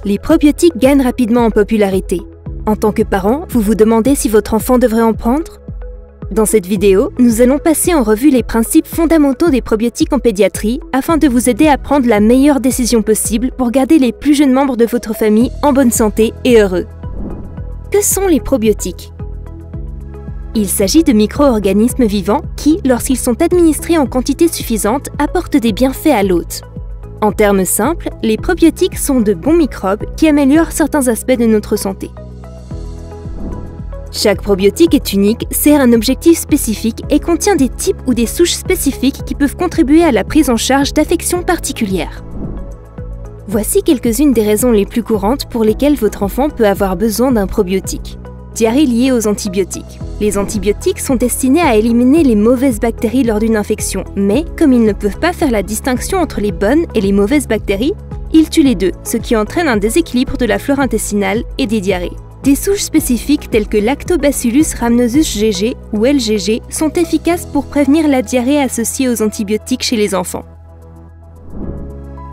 Les probiotiques gagnent rapidement en popularité. En tant que parent, vous vous demandez si votre enfant devrait en prendre? Dans cette vidéo, nous allons passer en revue les principes fondamentaux des probiotiques en pédiatrie afin de vous aider à prendre la meilleure décision possible pour garder les plus jeunes membres de votre famille en bonne santé et heureux. Que sont les probiotiques? Il s'agit de micro-organismes vivants qui, lorsqu'ils sont administrés en quantité suffisante, apportent des bienfaits à l'hôte. En termes simples, les probiotiques sont de bons microbes qui améliorent certains aspects de notre santé. Chaque probiotique est unique, sert un objectif spécifique et contient des types ou des souches spécifiques qui peuvent contribuer à la prise en charge d'affections particulières. Voici quelques-unes des raisons les plus courantes pour lesquelles votre enfant peut avoir besoin d'un probiotique. Diarrhée liée aux antibiotiques. Les antibiotiques sont destinés à éliminer les mauvaises bactéries lors d'une infection, mais comme ils ne peuvent pas faire la distinction entre les bonnes et les mauvaises bactéries, ils tuent les deux, ce qui entraîne un déséquilibre de la flore intestinale et des diarrhées. Des souches spécifiques telles que Lactobacillus rhamnosus GG ou LGG sont efficaces pour prévenir la diarrhée associée aux antibiotiques chez les enfants.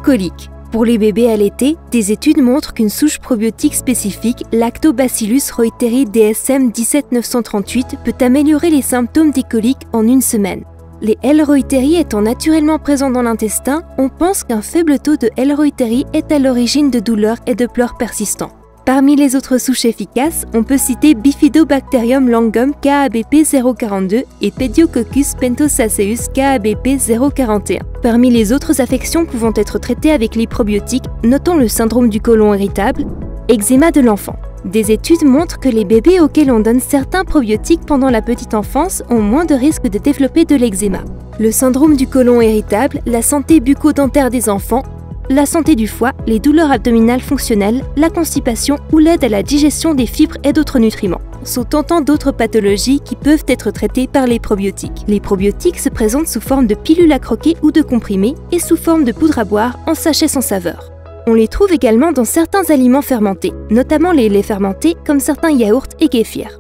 Coliques. Pour les bébés allaités, des études montrent qu'une souche probiotique spécifique, Lactobacillus reuteri DSM 17938, peut améliorer les symptômes des coliques en une semaine. Les L. reuteri étant naturellement présents dans l'intestin, on pense qu'un faible taux de L. reuteri est à l'origine de douleurs et de pleurs persistants. Parmi les autres souches efficaces, on peut citer Bifidobacterium longum KABP 042 et Pediococcus pentosaceus KABP 041. Parmi les autres affections pouvant être traitées avec les probiotiques, notons le syndrome du côlon irritable, eczéma de l'enfant. Des études montrent que les bébés auxquels on donne certains probiotiques pendant la petite enfance ont moins de risques de développer de l'eczéma. Le syndrome du côlon irritable, la santé bucco-dentaire des enfants, la santé du foie, les douleurs abdominales fonctionnelles, la constipation ou l'aide à la digestion des fibres et d'autres nutriments sont autant d'autres pathologies qui peuvent être traitées par les probiotiques. Les probiotiques se présentent sous forme de pilules à croquer ou de comprimés et sous forme de poudre à boire en sachet sans saveur. On les trouve également dans certains aliments fermentés, notamment les laits fermentés comme certains yaourts et kéfirs.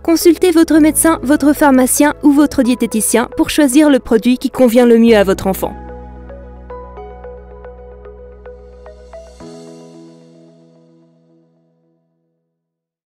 Consultez votre médecin, votre pharmacien ou votre diététicien pour choisir le produit qui convient le mieux à votre enfant.